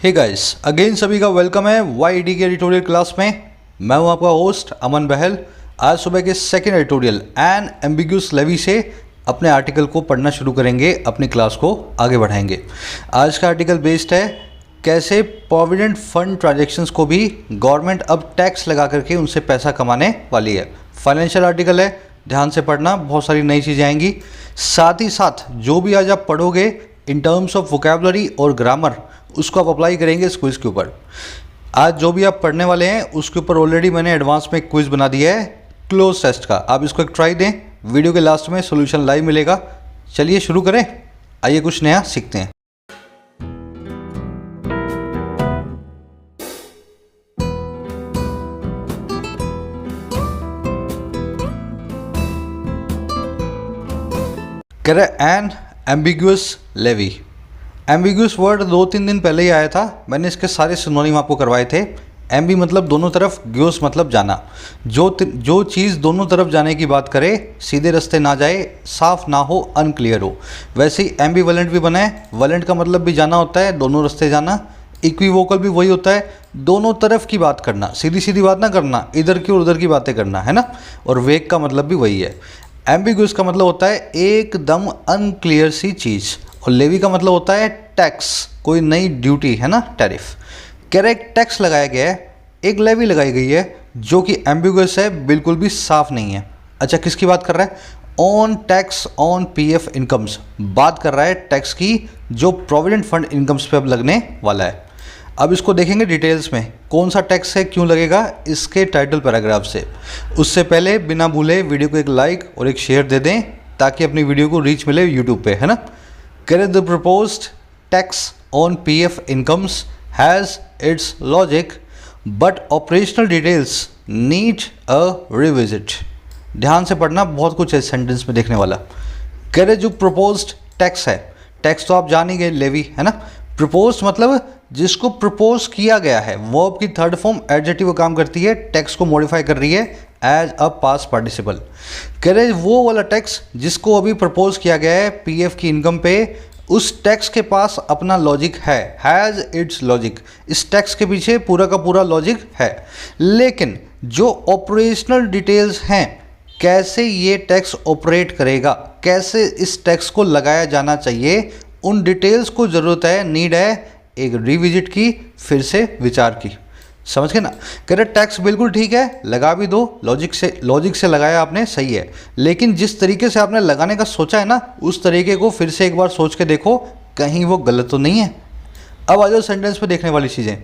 Hey guys, again सभी का welcome है वाईडी के एडिटोरियल क्लास में। मैं हूं आपका होस्ट अमन बहल। आज सुबह के second editorial an ambiguous levy से अपने आर्टिकल को पढ़ना शुरू करेंगे, अपनी क्लास को आगे बढ़ाएंगे। आज का आर्टिकल बेस्ड है कैसे प्रोविडेंट फंड ट्रांजैक्शंस को भी गवर्नमेंट अब टैक्स लगा करके उनसे पैसा कमाने वाली है। फाइनेंशियल आर्टिकल है, ध्यान से पढ़ना, बहुत सारी नई चीज़ें आएंगी। साथ ही साथ जो भी आज आप पढ़ोगे इन टर्म्स ऑफ वोकैबुलरी और ग्रामर, उसको आप अप्लाई करेंगे इस क्विज़ के ऊपर। आज जो भी आप पढ़ने वाले हैं उसके ऊपर ऑलरेडी मैंने एडवांस में एक क्विज़ बना दिया है क्लोज टेस्ट का। आप इसको एक ट्राई दें, वीडियो के लास्ट में सॉल्यूशन लाइव मिलेगा। चलिए शुरू करें, आइए कुछ नया सीखते हैं। कह रहे an ambiguous levy. Ambiguous word 2-3 दिन पहले ही आया था, मैंने इसके सारे सिनोनिम आपको करवाए थे। एम्बी मतलब दोनों तरफ, ग्यूस मतलब जाना। जो चीज़ दोनों तरफ जाने की बात करे, सीधे रास्ते ना जाए, साफ ना हो, अनक्लियर हो। वैसे ही एम्बीवेलेंट भी बना है। वेलेंट का मतलब भी जाना होता है, दोनों रास्ते जाना। इक्विवोकल भी वही होता है, दोनों तरफ की बात करना, सीधी सीधी बात ना करना, इधर की और उधर की बातें करना, है ना। और वेग का मतलब भी वही है। एम्बिग्यूस का मतलब होता है एकदम अनक्लियर सी चीज़। और लेवी का मतलब होता है टैक्स, कोई नई ड्यूटी, है ना, टैरिफ। करेक्ट, टैक्स लगाया गया है, एक लेवी लगाई गई है जो कि एम्बिग्यूस है, बिल्कुल भी साफ नहीं है। अच्छा, किसकी बात कर रहा है? On tax on PF incomes, बात कर रहा है टैक्स की जो प्रोविडेंट फंड इनकम्स पे अब लगने वाला है। अब इसको देखेंगे डिटेल्स में, कौन सा टैक्स है, क्यों लगेगा, इसके टाइटल पैराग्राफ से। उससे पहले बिना भूले वीडियो को एक लाइक और एक शेयर दे दें ताकि अपनी वीडियो को रीच मिले यूट्यूब पे, है ना। करें the proposed tax on PF incomes has its logic but operational details need a revisit. ध्यान से पढ़ना, बहुत कुछ है सेंटेंस में देखने वाला। करें जो प्रपोज्ड टैक्स है, टैक्स तो आप जान ही गए, लेवी, है ना। प्रपोज मतलब जिसको प्रपोज किया गया है, वर्ब की थर्ड फॉर्म एडजेक्टिव काम करती है, टैक्स को मॉडिफाई कर रही है एज अ पास्ट पार्टिसिपल। कह रहे वो वाला टैक्स जिसको अभी प्रपोज किया गया है पीएफ की इनकम पे, उस टैक्स के पास अपना लॉजिक है, हैज़ इट्स लॉजिक। इस टैक्स के पीछे पूरा का पूरा लॉजिक है, लेकिन जो ऑपरेशनल डिटेल्स हैं, कैसे ये टैक्स ऑपरेट करेगा, कैसे इस टैक्स को लगाया जाना चाहिए, उन डिटेल्स को ज़रूरत है, नीड है एक रिविजिट की, फिर से विचार की। समझ गए ना। कह रहे टैक्स बिल्कुल ठीक है, लगा भी दो, लॉजिक से लगाया आपने, सही है, लेकिन जिस तरीके से आपने लगाने का सोचा है ना, उस तरीके को फिर से एक बार सोच के देखो, कहीं वो गलत तो नहीं है। अब आ जाओ सेंटेंस पे देखने वाली चीज़ें।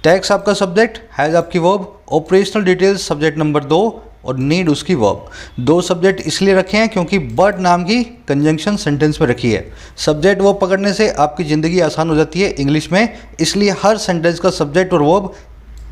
टैक्स आपका सब्जेक्ट, हैज़ आपकी verb, operational details subject number 2 और नीड उसकी वर्ब। 2 सब्जेक्ट इसलिए रखे हैं क्योंकि बट नाम की कंजंक्शन सेंटेंस में रखी है। सब्जेक्ट वर्ब पकड़ने से आपकी ज़िंदगी आसान हो जाती है इंग्लिश में, इसलिए हर सेंटेंस का सब्जेक्ट और वर्ब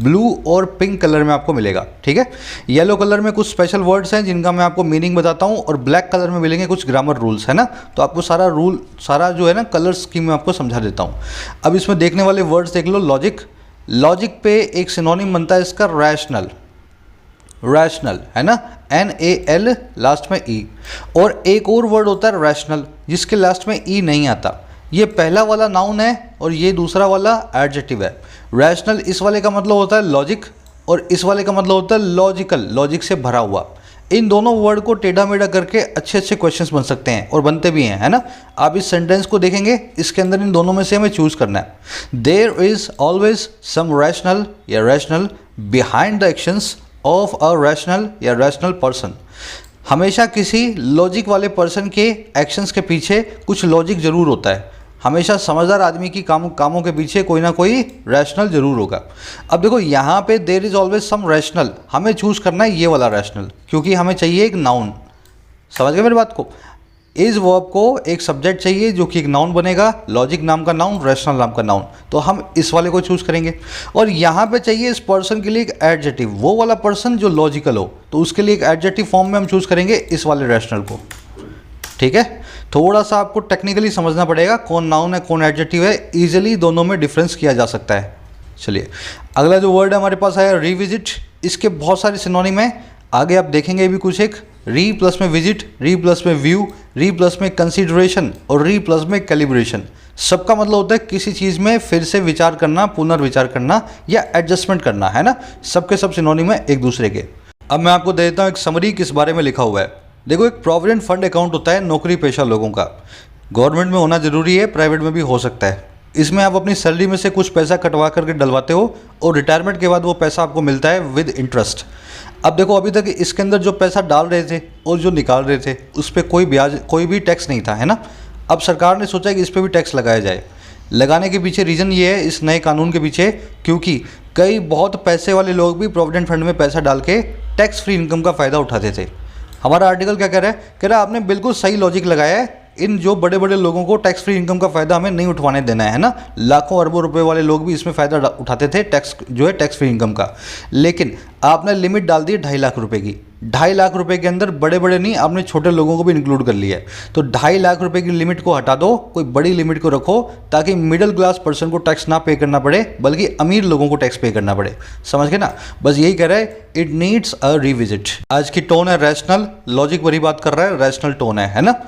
ब्लू और पिंक कलर में आपको मिलेगा, ठीक है। येलो कलर में कुछ स्पेशल वर्ड्स हैं जिनका मैं आपको मीनिंग बताता हूँ, और ब्लैक कलर में मिलेंगे कुछ ग्रामर रूल्स, है ना। तो आपको सारा जो है ना कलर स्कीम में आपको समझा देता हूँ। अब इसमें देखने वाले वर्ड्स देख लो। लॉजिक, लॉजिक पे एक सिनोनिम बनता है इसका रैशनल, रैशनल, है ना, NAL लास्ट में E। और एक और वर्ड होता है रैशनल जिसके लास्ट में E नहीं आता। ये पहला वाला नाउन है और ये दूसरा वाला एडजेक्टिव है। रैशनल इस वाले का मतलब होता है लॉजिक और इस वाले का मतलब होता है लॉजिकल, लॉजिक से भरा हुआ। इन दोनों वर्ड को टेढ़ा मेढ़ा करके अच्छे अच्छे क्वेश्चंस बन सकते हैं और बनते भी हैं, है ना। आप इस सेंटेंस को देखेंगे, इसके अंदर इन दोनों में से हमें चूज करना है। There is always some rational या rational behind the actions of a rational या रैशनल पर्सन। हमेशा किसी लॉजिक वाले पर्सन के एक्शंस के पीछे कुछ लॉजिक जरूर होता है। हमेशा समझदार आदमी की कामों के पीछे कोई ना कोई रैशनल जरूर होगा। अब देखो यहाँ पे there is always some rational, हमें चूज करना है ये वाला रैशनल, क्योंकि हमें चाहिए एक नाउन। समझ गए मेरी बात को। इस वर्ब को एक सब्जेक्ट चाहिए जो कि एक नाउन बनेगा, लॉजिक नाम का नाउन, रैशनल नाम का नाउन, तो हम इस वाले को चूज करेंगे। और यहाँ पे चाहिए इस पर्सन के लिए एक एडजेक्टिव, वो वाला पर्सन जो लॉजिकल हो, तो उसके लिए एक एडजेक्टिव फॉर्म में हम चूज करेंगे इस वाले रैशनल को, ठीक है। थोड़ा सा आपको टेक्निकली समझना पड़ेगा, कौन नाउन है कौन एडजेक्टिव है, इजीली दोनों में डिफरेंस किया जा सकता है। चलिए अगला जो वर्ड है हमारे पास है रिविजिट। इसके बहुत सारे सिनोनिम है, आगे आप देखेंगे भी कुछ। एक री प्लस में विजिट, री प्लस में व्यू, री प्लस में कंसिडरेशन और री प्लस में कैलिब्रेशन। सबका मतलब होता है किसी चीज़ में फिर से विचार करना, पुनर्विचार करना या एडजस्टमेंट करना, है ना। सबके सब सिनोनिम है एक दूसरे के। अब मैं आपको दे देता हूँ एक समरी किस बारे में लिखा हुआ है। देखो, एक प्रोविडेंट फंड अकाउंट होता है नौकरी पेशा लोगों का। गवर्नमेंट में होना ज़रूरी है, प्राइवेट में भी हो सकता है। इसमें आप अपनी सैलरी में से कुछ पैसा कटवा करके डलवाते हो और रिटायरमेंट के बाद वो पैसा आपको मिलता है विद इंटरेस्ट। अब देखो, अभी तक इसके अंदर जो पैसा डाल रहे थे और जो निकाल रहे थे उस पर कोई ब्याज, कोई भी टैक्स नहीं था, है ना। अब सरकार ने सोचा कि इस पर भी टैक्स लगाया जाए। लगाने के पीछे रीज़न ये है, इस नए कानून के पीछे, क्योंकि कई बहुत पैसे वाले लोग भी प्रोविडेंट फंड में पैसा डाल के टैक्स फ्री इनकम का फ़ायदा उठाते थे। हमारा आर्टिकल क्या कह रहा है? कह रहा है आपने बिल्कुल सही लॉजिक लगाया है। इन जो बड़े बड़े लोगों को टैक्स फ्री इनकम का फ़ायदा हमें नहीं उठवाने देना है ना। लाखों अरबों रुपए वाले लोग भी इसमें फ़ायदा उठाते थे टैक्स, जो है टैक्स फ्री इनकम का। लेकिन आपने लिमिट डाल दी 2.5 लाख रुपए की। 2.5 लाख रुपए के अंदर बड़े बड़े नहीं, आपने छोटे लोगों को भी इंक्लूड कर लिया है। तो 2.5 लाख रुपए की लिमिट को हटा दो, कोई बड़ी लिमिट को रखो, ताकि मिडिल क्लास पर्सन को टैक्स ना पे करना पड़े, बल्कि अमीर लोगों को टैक्स पे करना पड़े। समझ गए ना? बस यही कह रहा है, इट नीड्स अ रिविजिट। आज की टोन है रैशनल, लॉजिक भरी बात कर रहा है, रैशनल टोन है ना।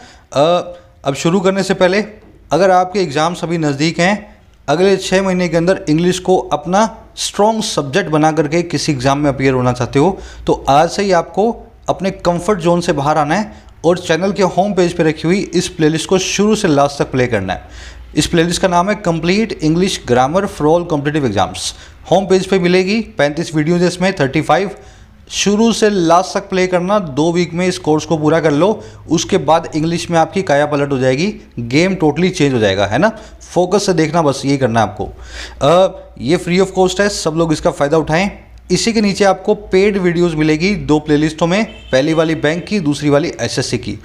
अब शुरू करने से पहले, अगर आपके एग्ज़ाम सभी नज़दीक हैं, अगले 6 महीने के अंदर इंग्लिश को अपना स्ट्रॉन्ग सब्जेक्ट बना करके किसी एग्ज़ाम में अपीयर होना चाहते हो, तो आज से ही आपको अपने कंफर्ट जोन से बाहर आना है और चैनल के होम पेज पे रखी हुई इस प्लेलिस्ट को शुरू से लास्ट तक प्ले करना है। इस प्लेलिस्ट का नाम है complete English grammar for all competitive exams. Home page पे मिलेगी 35 वीडियोज़, इसमें 35 शुरू से लास्ट तक प्ले करना। 2 वीक में इस कोर्स को पूरा कर लो, उसके बाद इंग्लिश में आपकी काया पलट हो जाएगी, गेम टोटली चेंज हो जाएगा, है ना। फोकस से देखना, बस यही करना है आपको। ये फ्री ऑफ कॉस्ट है, सब लोग इसका फ़ायदा उठाएं। इसी के नीचे आपको पेड वीडियोस मिलेगी 2 प्लेलिस्टों में, पहली वाली बैंक की, दूसरी वाली एसएससी की।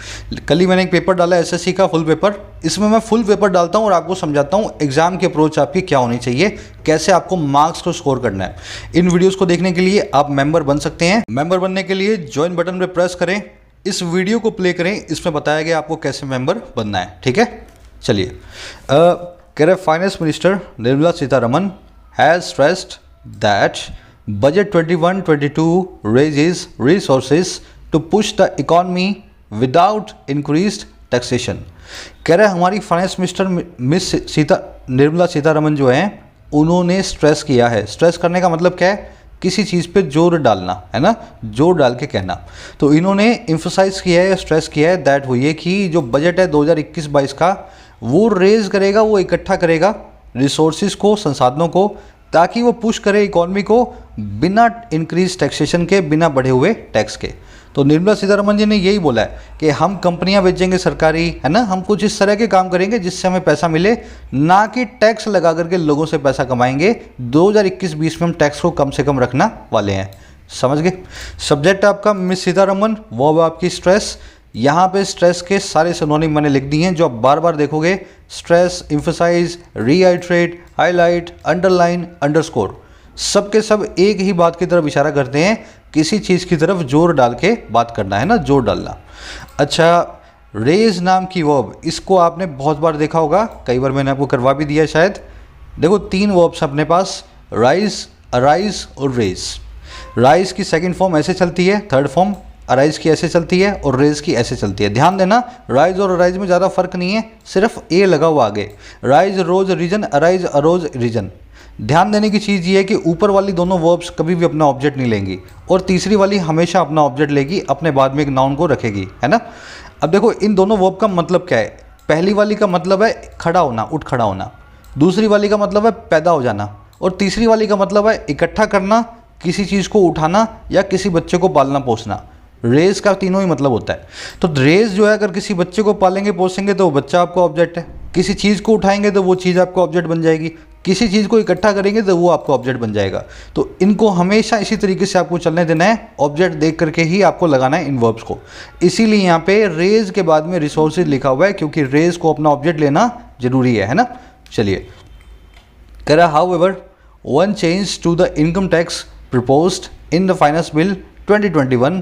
कल ही मैंने एक पेपर डाला एसएससी का, फुल पेपर। इसमें मैं फुल पेपर डालता हूँ और आपको समझाता हूँ एग्जाम की अप्रोच आपकी क्या होनी चाहिए, कैसे आपको मार्क्स को स्कोर करना है। इन वीडियोज़ को देखने के लिए आप मेंबर बन सकते हैं। मेंबर बनने के लिए ज्वाइन बटन पर प्रेस करें, इस वीडियो को प्ले करें, इसमें बताया गया आपको कैसे मेंबर बनना है, ठीक है। चलिए, कह रहे finance minister Nirmala Sitharaman has stressed that Budget 21-22 raises resources to push the economy without increased taxation। कह रहे हमारी फाइनेंस मिनिस्टर निर्मला सीतारमन जो हैं, उन्होंने स्ट्रेस किया है। स्ट्रेस करने का मतलब क्या है? किसी चीज़ पे जोर डालना, है ना, जोर डाल के कहना। तो इन्होंने एम्फोसाइज किया है, स्ट्रेस किया है दैट हुई है कि जो बजट है 2021-22 का, वो रेज करेगा, वो इकट्ठा करेगा रिसोर्सिस को, संसाधनों को, ताकि वो पुश करे इकॉनमी को बिना इंक्रीज टैक्सेशन के, बिना बढ़े हुए टैक्स के। तो निर्मला सीतारमन जी ने यही बोला है कि हम कंपनियां बेचेंगे सरकारी, है ना, हम कुछ इस तरह के काम करेंगे जिससे हमें पैसा मिले, ना कि टैक्स लगा करके लोगों से पैसा कमाएंगे। 2021-20 में हम टैक्स को कम से कम रखना वाले हैं। समझ गए? सब्जेक्ट आपका मिस सीतारमन, वो अब आपकी स्ट्रेस। यहाँ पे स्ट्रेस के सारे सिनोनिम मैंने लिख दिए हैं, जो आप बार बार देखोगे। Stress, emphasise, reiterate, highlight, underline, underscore, सब के सब एक ही बात की तरफ इशारा करते हैं, किसी चीज़ की तरफ जोर डाल के बात करना, है ना, जोर डालना। अच्छा, रेज नाम की वर्ब, इसको आपने बहुत बार देखा होगा, कई बार मैंने आपको करवा भी दिया है शायद। देखो, 3 वर्ब्स अपने पास, राइज, अराइज और रेज। राइज की सेकंड फॉर्म ऐसे चलती है, थर्ड फॉर्म अराइज की ऐसे चलती है और रेज की ऐसे चलती है। ध्यान देना, राइज और अराइज में ज़्यादा फर्क नहीं है, सिर्फ ए लगा हुआ आगे। राइज रोज रीजन, अराइज अरोज रीजन। ध्यान देने की चीज़ ये है कि ऊपर वाली दोनों वर्ब्स कभी भी अपना ऑब्जेक्ट नहीं लेंगी और तीसरी वाली हमेशा अपना ऑब्जेक्ट लेगी, अपने बाद में एक नाउन को रखेगी, है ना। अब देखो, इन दोनों वर्ब का मतलब क्या है? पहली वाली का मतलब है खड़ा होना, उठ खड़ा होना। दूसरी वाली का मतलब है पैदा हो जाना और तीसरी वाली का मतलब है इकट्ठा करना, किसी चीज़ को उठाना या किसी बच्चे को पालना पोसना। रेज का तीनों ही मतलब होता है। तो रेज जो है, अगर किसी बच्चे को पालेंगे पोसेंगे तो वो बच्चा आपका ऑब्जेक्ट है, किसी चीज़ को उठाएंगे तो वो चीज़ आपका ऑब्जेक्ट बन जाएगी, किसी चीज़ को इकट्ठा करेंगे तो वो आपका ऑब्जेक्ट बन जाएगा। तो इनको हमेशा इसी तरीके से आपको चलने देना है, ऑब्जेक्ट देख करके ही आपको लगाना है इन वर्ब्स को। इसीलिए यहाँ पे रेज के बाद में रिसोर्सेज लिखा हुआ है, क्योंकि रेज को अपना ऑब्जेक्ट लेना जरूरी है ना। चलिए, कह रहा however one change to the income tax proposed in the finance bill 2021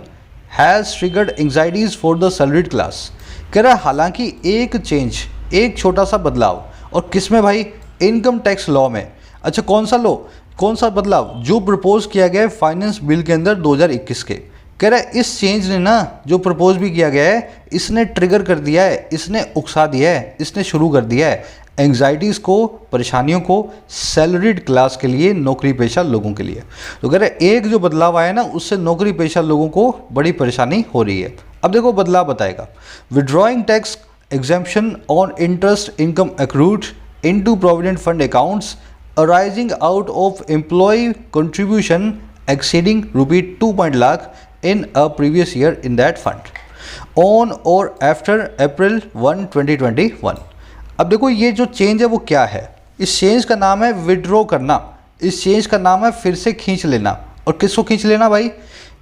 has triggered anxieties for the salaried class. कह रहा है हालांकि एक चेंज, एक छोटा सा बदलाव, और किस में भाई? इनकम टैक्स लॉ में। अच्छा, कौन सा लॉ, कौन सा बदलाव? जो प्रपोज किया गया है फाइनेंस बिल के अंदर 2021 के। कह रहा है इस चेंज ने ना, जो प्रपोज भी किया गया है, इसने ट्रिगर कर दिया है, इसने उकसा दिया है, इसने शुरू कर दिया है एंग्जाइटीज़ को, परेशानियों को सैलरीड क्लास के लिए, नौकरी पेशा लोगों के लिए। तो कह रहे एक जो बदलाव आया ना उससे नौकरी पेशा लोगों को बड़ी परेशानी हो रही है। अब देखो बदलाव बताएगा, withdrawing tax exemption on interest income accrued into provident fund accounts arising out of employ contribution exceeding rupee 2 lakh in a previous year in that fund on or after April 1, 2021। अब देखो ये जो चेंज है वो क्या है, इस चेंज का नाम है विड्रॉ करना, इस चेंज का नाम है फिर से खींच लेना। और किसको खींच लेना भाई?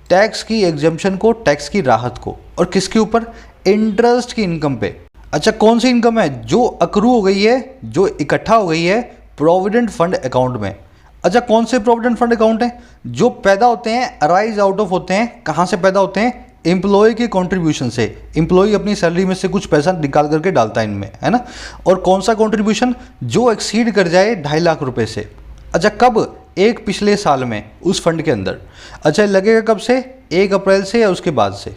टैक्स की एग्जेम्पशन को, टैक्स की राहत को। और किसके ऊपर? इंटरेस्ट की इनकम पे। अच्छा कौन सी इनकम है? जो अक्रू हो गई है, जो इकट्ठा हो गई है प्रोविडेंट फंड अकाउंट में। अच्छा कौन से प्रोविडेंट फंड अकाउंट हैं? जो पैदा होते हैं, अराइज आउट ऑफ होते हैं, कहाँ से पैदा होते हैं? एम्प्लॉय के कंट्रीब्यूशन से। एम्प्लॉय अपनी सैलरी में से कुछ पैसा निकाल करके डालता है इनमें, है ना। और कौन सा कंट्रीब्यूशन? जो एक्सीड कर जाए 2.5 लाख रुपए से। अच्छा कब? एक पिछले साल में उस फंड के अंदर। अच्छा लगेगा कब से? 1 अप्रैल से या उसके बाद से।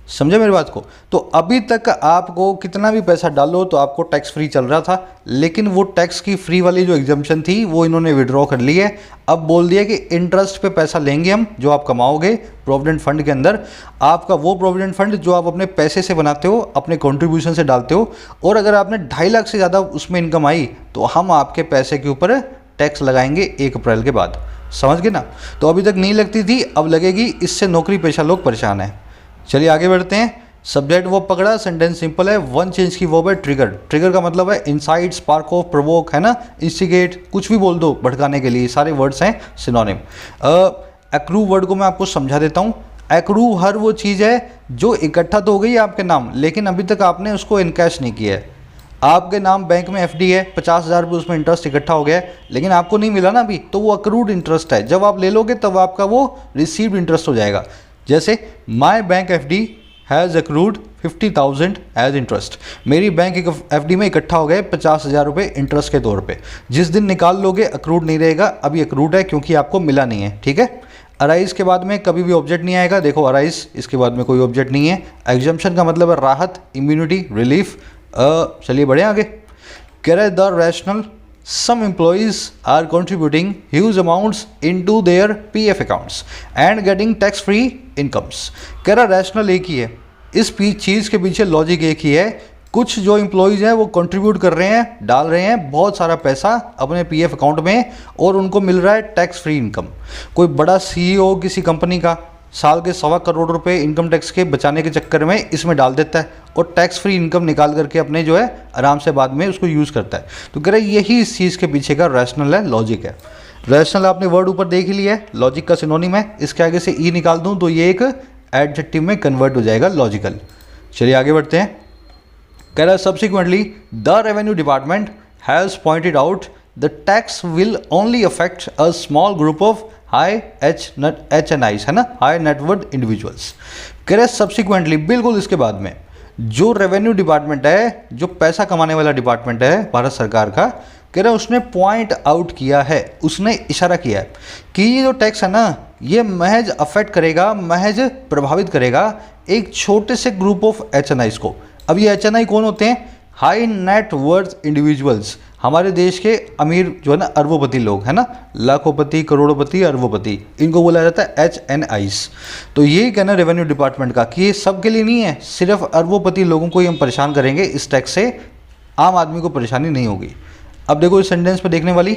समझे मेरी बात को? तो अभी तक आपको कितना भी पैसा डालो तो आपको टैक्स फ्री चल रहा था, लेकिन वो टैक्स की फ्री वाली जो एग्जम्पशन थी वो इन्होंने विड्रॉ कर ली है। अब बोल दिया कि इंटरेस्ट पे पैसा लेंगे हम, जो आप कमाओगे प्रोविडेंट फंड के अंदर। आपका वो प्रोविडेंट फंड जो आप अपने पैसे से बनाते हो, अपने कंट्रीब्यूशन से डालते हो, और अगर आपने 2.5 लाख से ज़्यादा उसमें इनकम आई तो हम आपके पैसे के ऊपर टैक्स लगाएंगे 1 अप्रैल के बाद। समझ गए ना? तो अभी तक नहीं लगती थी, अब लगेगी। इससे नौकरी पेशा लोग परेशान हैं। चलिए आगे बढ़ते हैं। सब्जेक्ट वर्ब पकड़ा, सेंटेंस सिंपल है। वन चेंज की वर्ब है ट्रिगर। ट्रिगर का मतलब है इंसाइट, स्पार्क ऑफ, प्रोवोक, है ना, इंस्टिगेट, कुछ भी बोल दो भड़काने के लिए, सारे वर्ड्स हैं सिनोनिम। एक्रू वर्ड को मैं आपको समझा देता हूँ। एक्रू हर वो चीज़ है जो इकट्ठा तो हो गई है आपके नाम, लेकिन अभी तक आपने उसको इनकैश नहीं किया है। आपके नाम बैंक में एफडी है, 50,000 रुपये उसमें इंटरेस्ट इकट्ठा हो गया है, लेकिन आपको नहीं मिला ना अभी, तो वो अक्रूड इंटरेस्ट है। जब आप ले लोगे तब आपका वो रिसीव्ड इंटरेस्ट हो जाएगा। जैसे my bank F D has accrued 50,000 as interest. मेरी बैंक एफ डी में इकट्ठा हो गए 50,000 रुपये इंटरेस्ट के तौर पे। जिस दिन निकाल लोगे अक्रूड नहीं रहेगा, अभी अक्रूड है क्योंकि आपको मिला नहीं है। ठीक है। अराइज के बाद में कभी भी ऑब्जेक्ट नहीं आएगा। देखो अराइज, इसके बाद में कोई ऑब्जेक्ट नहीं है। एग्जम्पशन का मतलब है राहत, इम्यूनिटी, रिलीफ। चलिए बढ़े आगे। कह रहे the rational some employees are contributing huge amounts into their PF accounts and getting tax free incomes। कह रहा रैशनल एक ही है, इस चीज़ के पीछे लॉजिक एक ही है। कुछ जो एम्प्लॉयज़ हैं वो कंट्रीब्यूट कर रहे हैं, डाल रहे हैं बहुत सारा पैसा अपने PF अकाउंट में, और उनको मिल रहा है टैक्स फ्री इनकम। कोई बड़ा CEO किसी कंपनी का साल के 1.25 करोड़ रुपए इनकम टैक्स के बचाने के चक्कर में इसमें डाल देता है और टैक्स फ्री इनकम निकाल करके अपने जो है आराम से बाद में उसको यूज़ करता है। तो कह रहे यही इस चीज़ के पीछे का रैशनल है, लॉजिक है। रैशनल आपने वर्ड ऊपर देख ही लिया है, लॉजिक का सिनोनिम है। इसके आगे से ई निकाल दूं तो ये एक एडजेक्टिव में कन्वर्ट हो जाएगा, लॉजिकल। चलिए आगे बढ़ते हैं। कह रहा है subsequently the revenue department has pointed out the tax will only affect a small group of high HNIs, है ना, हाई नेटवर्थ इंडिविजुअल्स। कह रहे सब्सिक्वेंटली, बिल्कुल इसके बाद में जो रेवेन्यू डिपार्टमेंट है, जो पैसा कमाने वाला डिपार्टमेंट है भारत सरकार का, कह रहे उसने पॉइंट आउट किया है, उसने इशारा किया है कि ये जो टैक्स है ना, ये महज अफेक्ट करेगा, महज प्रभावित करेगा एक छोटे से ग्रुप ऑफ HNIs को। अब ये HNI कौन होते हैं? High net worth individuals. हमारे देश के अमीर जो है ना, अरबोपति लोग, है ना, लाखोपति, करोड़ोपति, अरबोपति, इनको बोला जाता है HNIs। तो ये कहना रेवेन्यू डिपार्टमेंट का कि ये सब के लिए नहीं है, सिर्फ अरबोपति लोगों को ही हम परेशान करेंगे इस टैक्स से, आम आदमी को परेशानी नहीं होगी। अब देखो इस सेंटेंस पे देखने वाली,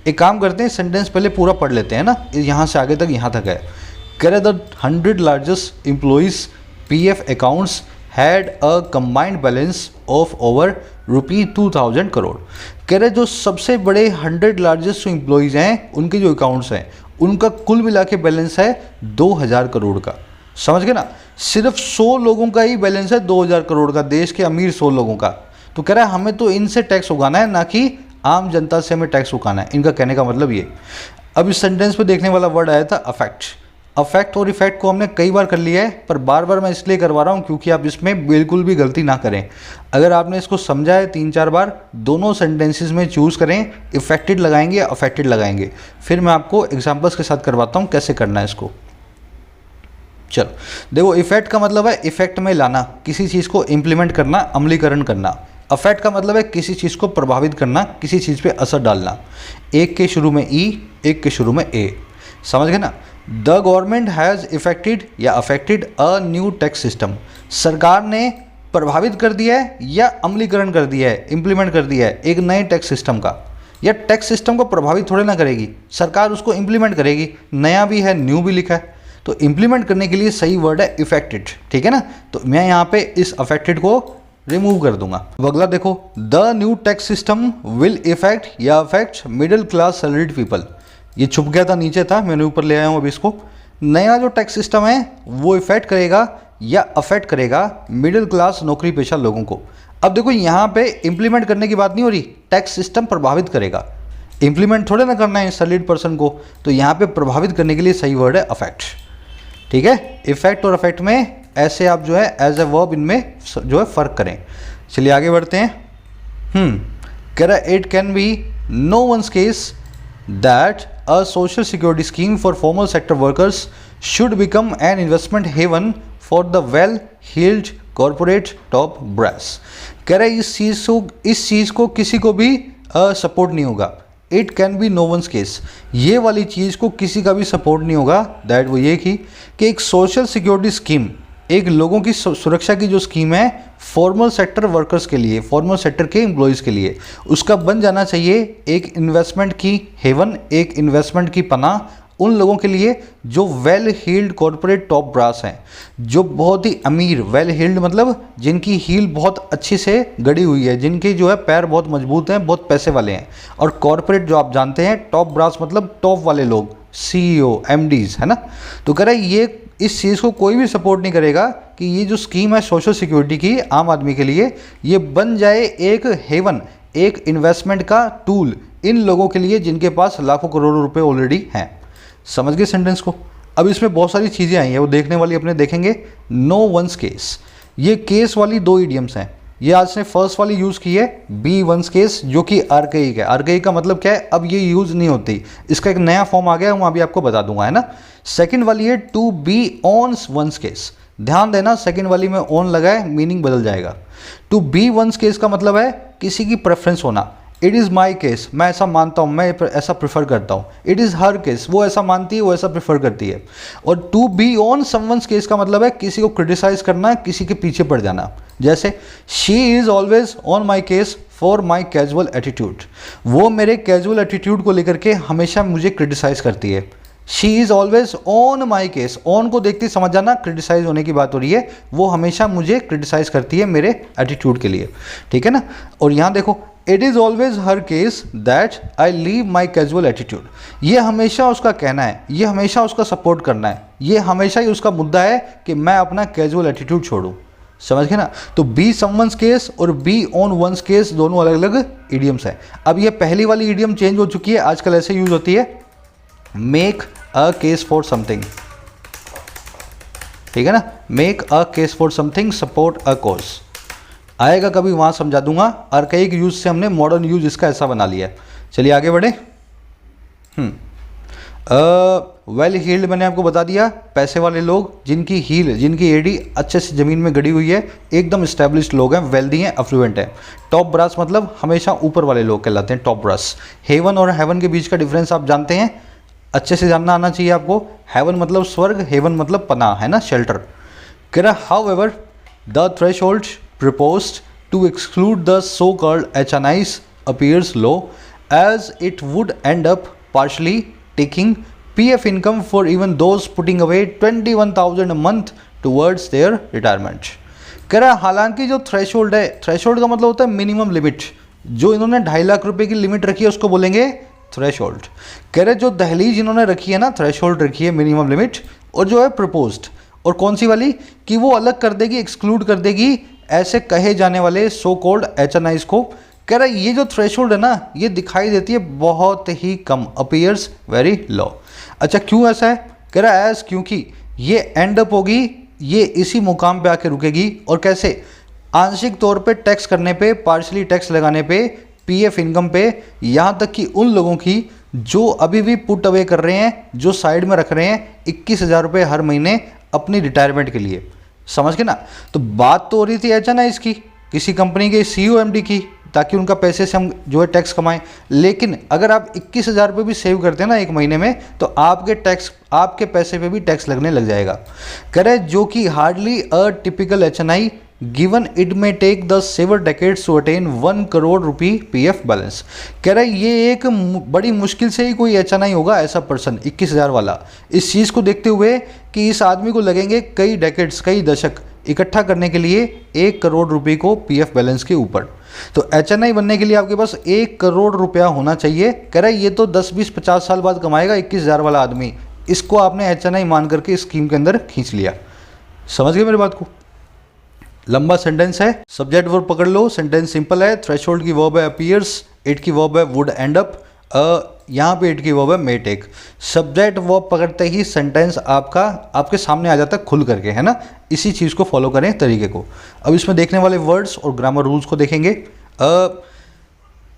एक काम करते हैं, सेंटेंस पहले पूरा पढ़ लेते हैं ना, यहाँ से आगे तक यहाँ तक है। कह रहे the 100 largest employees PF accounts had a combined balance of over ₹2000 crore. कह रहे जो सबसे बड़े 100 लार्जेस्ट जो एम्प्लॉइज़ हैं, उनके जो अकाउंट्स हैं, उनका कुल मिला के बैलेंस है 2000 करोड़ का। समझ गए ना? सिर्फ 100 लोगों का ही बैलेंस है 2000 करोड़ का, देश के अमीर 100 लोगों का। तो कह रहा है हमें तो इनसे टैक्स उगाना है, ना कि आम जनता से हमें टैक्स उगाना है। इनका कहने का मतलब ये। अब इस सेंटेंस पे देखने वाला वर्ड आया था अफेक्ट। अफेक्ट और इफेक्ट को हमने कई बार कर लिया है, पर बार बार मैं इसलिए करवा रहा हूँ क्योंकि आप इसमें बिल्कुल भी गलती ना करें। अगर आपने इसको समझा है 3-4 बार, दोनों सेंटेंसेस में चूज़ करें, इफेक्टेड लगाएंगे या अफेक्टेड लगाएंगे। फिर मैं आपको एग्जांपल्स के साथ करवाता हूँ कैसे करना है इसको। चलो देखो, इफेक्ट का मतलब है इफेक्ट में लाना, किसी चीज़ को इम्प्लीमेंट करना, अमलीकरण करना। अफेक्ट का मतलब है किसी चीज़ को प्रभावित करना, किसी चीज़ पे असर डालना। एक के शुरू में ई, एक के शुरू में ए, समझ गए ना। द गवर्नमेंट हैज़ इफेक्टेड या affected a new tax system, सरकार ने प्रभावित कर दिया है या अमलीकरण कर दिया है, इम्प्लीमेंट कर दिया है एक नए टैक्स सिस्टम का। या टैक्स सिस्टम को प्रभावित थोड़े ना करेगी सरकार, उसको इम्प्लीमेंट करेगी। नया भी है, न्यू भी लिखा है, तो इम्प्लीमेंट करने के लिए सही वर्ड है इफेक्टेड, ठीक है ना। तो मैं यहाँ पे इस अफेक्टेड को रिमूव कर दूंगा। अब अगला देखो, the new tax system will effect या affect middle class salaried people. ये छुप गया था, नीचे था, मैंने ऊपर ले आया हूँ अभी इसको। नया जो टैक्स सिस्टम है वो इफेक्ट करेगा या अफेक्ट करेगा मिडिल क्लास नौकरी पेशा लोगों को। अब देखो यहाँ पे इम्प्लीमेंट करने की बात नहीं हो रही, टैक्स सिस्टम प्रभावित करेगा, इम्प्लीमेंट थोड़े ना करना है सैलरीड पर्सन को। तो यहाँ पे प्रभावित करने के लिए सही वर्ड है अफेक्ट, ठीक है। इफेक्ट और अफेक्ट में ऐसे आप जो है एज ए वर्ब इनमें जो है फ़र्क करें। चलिए आगे बढ़ते हैं। कह रहा है it can be no one's case that a social security scheme for formal sector workers should become an investment haven for the well heeled corporate top brass. कह रहा है इस चीज़ को किसी को भी सपोर्ट नहीं होगा। It can be no one's case, ये वाली चीज़ को किसी का भी सपोर्ट नहीं होगा। दैट वो ये कि एक सोशल सिक्योरिटी स्कीम, एक लोगों की सुरक्षा की जो स्कीम है फॉर्मल सेक्टर वर्कर्स के लिए, फॉर्मल सेक्टर के एम्प्लॉयज़ के लिए, उसका बन जाना चाहिए एक इन्वेस्टमेंट की हेवन, एक इन्वेस्टमेंट की पनाह उन लोगों के लिए जो well heeled corporate top brass हैं, जो बहुत ही अमीर, वेल हील्ड मतलब जिनकी हील बहुत अच्छी से गड़ी हुई है, जिनके जो है पैर बहुत मजबूत हैं, बहुत पैसे वाले हैं। और कॉर्पोरेट जो आप जानते हैं टॉप ब्रास मतलब टॉप वाले लोग, CEO, MDs, है ना। तो कह रहा है ये इस चीज़ को कोई भी सपोर्ट नहीं करेगा कि ये जो स्कीम है सोशल सिक्योरिटी की आम आदमी के लिए, ये बन जाए एक हेवन, एक इन्वेस्टमेंट का टूल इन लोगों के लिए जिनके पास लाखों करोड़ों रुपए ऑलरेडी हैं। समझ गए सेंटेंस को। अब इसमें बहुत सारी चीज़ें आई हैं, वो देखने वाली अपने देखेंगे। नो वंस केस, ये केस वाली दो इडियम्स हैं। ये आज ने फर्स्ट वाली यूज़ की है बी वंस केस, जो कि आर्केइक है। आर्केइक का मतलब क्या है, अब ये यूज़ नहीं होती, इसका एक नया फॉर्म आ गया, मैं अभी आपको बता दूंगा, है ना। सेकंड वाली है to be on one's case, ध्यान देना सेकंड वाली में ऑन लगा है, मीनिंग बदल जाएगा। टू बी वंस केस का मतलब है किसी की प्रेफरेंस होना। इट इज़ माई केस, मैं ऐसा मानता हूँ, मैं ऐसा प्रेफर करता हूँ। इट इज़ हर केस, वो ऐसा मानती है, वो ऐसा प्रेफर करती है। और to be on someone's case का मतलब है किसी को क्रिटिसाइज करना, किसी के पीछे पड़ जाना। जैसे she is always on my case for my casual attitude, वो मेरे कैजुअल एटीट्यूड को लेकर के हमेशा मुझे क्रिटिसाइज करती है। She is always on my case, on को देखते समझ जाना क्रिटिसाइज होने की बात हो रही है, वो हमेशा मुझे क्रिटिसाइज करती है मेरे एटीट्यूड के लिए, ठीक है ना। और यहाँ देखो, it is always her case that I leave my casual attitude, ये हमेशा उसका कहना है, ये हमेशा उसका सपोर्ट करना है, ये हमेशा ही उसका मुद्दा है कि मैं अपना कैजुअल एटीट्यूड छोड़ूँ। समझ गए ना। तो बी समवंस केस और बी ऑन वंस केस दोनों अलग अलग इडियम्स हैं। अब ये पहली वाली इडियम चेंज हो चुकी है, आजकल ऐसे यूज होती है make a case for something, ठीक है ना। Make a case for something, support a cause आएगा कभी, वहाँ समझा दूंगा। आर्काइक यूज से हमने मॉडर्न यूज इसका ऐसा बना लिया है। चलिए आगे बढ़े। वेल हील्ड मैंने आपको बता दिया, पैसे वाले लोग जिनकी हील, जिनकी एडी अच्छे से ज़मीन में गड़ी हुई है, एकदम इस्टेब्लिश्ड लोग हैं, वेल्दी हैं, अफ्लुएंट हैं। टॉप ब्रास मतलब हमेशा ऊपर वाले लोग कहलाते हैं टॉप ब्रास। हेवन और हेवन के बीच का डिफरेंस आप जानते हैं, अच्छे से जानना आना चाहिए आपको। हेवन मतलब स्वर्ग, हेवन मतलब पनाह, है ना, शेल्टर। कह रहा however the threshold proposed to exclude the so-called HNIs appears low, as it would end up partially taking PF income for even those putting away 21,000 a month towards their retirement. कह रहा है हालांकि जो threshold है, threshold का मतलब होता है मिनिमम लिमिट, जो इन्होंने 2.5 लाख रुपए की लिमिट रखी है उसको बोलेंगे थ्रेशोल्ड। कह रहे जो दहलीज इन्होंने रखी है ना, थ्रेशोल्ड रखी है मिनिमम लिमिट, और जो है प्रपोज्ड, और कौन सी वाली कि वो अलग कर देगी, एक्सक्लूड कर देगी ऐसे कहे जाने वाले सो कॉल्ड HNIs को। कह रहा है ये जो थ्रेशोल्ड है ना, ये दिखाई देती है बहुत ही कम, अपीयर्स वेरी लो। अच्छा क्यों ऐसा है, कह रहा है एज, क्योंकि ये एंड अप होगी, ये इसी मुकाम पे आके रुकेगी। और कैसे, आंशिक तौर पे टैक्स करने पे, पार्शली टैक्स लगाने पे, PF इनकम पे, यहाँ तक कि उन लोगों की जो अभी भी पुट अवे कर रहे हैं, जो साइड में रख रहे हैं 21,000 रुपये हर महीने अपनी रिटायरमेंट के लिए। समझ के ना। तो बात तो हो रही थी HNIs की, किसी कंपनी के CEO MD की, ताकि उनका पैसे से हम जो है टैक्स कमाएं। लेकिन अगर आप 21,000 रुपये भी सेव करते हैं ना एक महीने में, तो आपके पैसे पे भी टैक्स लगने लग जाएगा। कह रहे जो कि hardly a typical HNI given it में take the 7 decades to attain 1 crore rupee PF balance. कह रहे ये एक बड़ी मुश्किल से ही कोई HNI होगा ऐसा पर्सन 21,000 वाला। इस चीज़ को देखते हुए कि इस आदमी को लगेंगे कई डेकेड्स, कई दशक इकट्ठा करने के लिए 1 करोड़ रुपए को PF बैलेंस के ऊपर। तो HNI बनने के लिए आपके पास 1 करोड़ रुपया होना चाहिए। कह रहा है ये तो 10, 20, 50 साल बाद कमाएगा 21,000 वाला आदमी। इसको आपने HNI मान करके स्कीम के अंदर खींच लिया। समझ गए मेरी बात को? लंबा सेंटेंस है, सब्जेक्ट वर्ब पकड़ लो। सेंटेंस सिंपल है। थ्रेशोल्ड की वर्ब है अपीयर्स, इट की वर्ब है वुड एंड अप, यहाँ पे इट की वर्ब है मे टेक। सब्जेक्ट वर्ब पकड़ते ही सेंटेंस आपके सामने आ जाता है खुल करके, है ना। इसी चीज़ को फॉलो करें तरीके को। अब इसमें देखने वाले वर्ड्स और ग्रामर रूल्स को देखेंगे।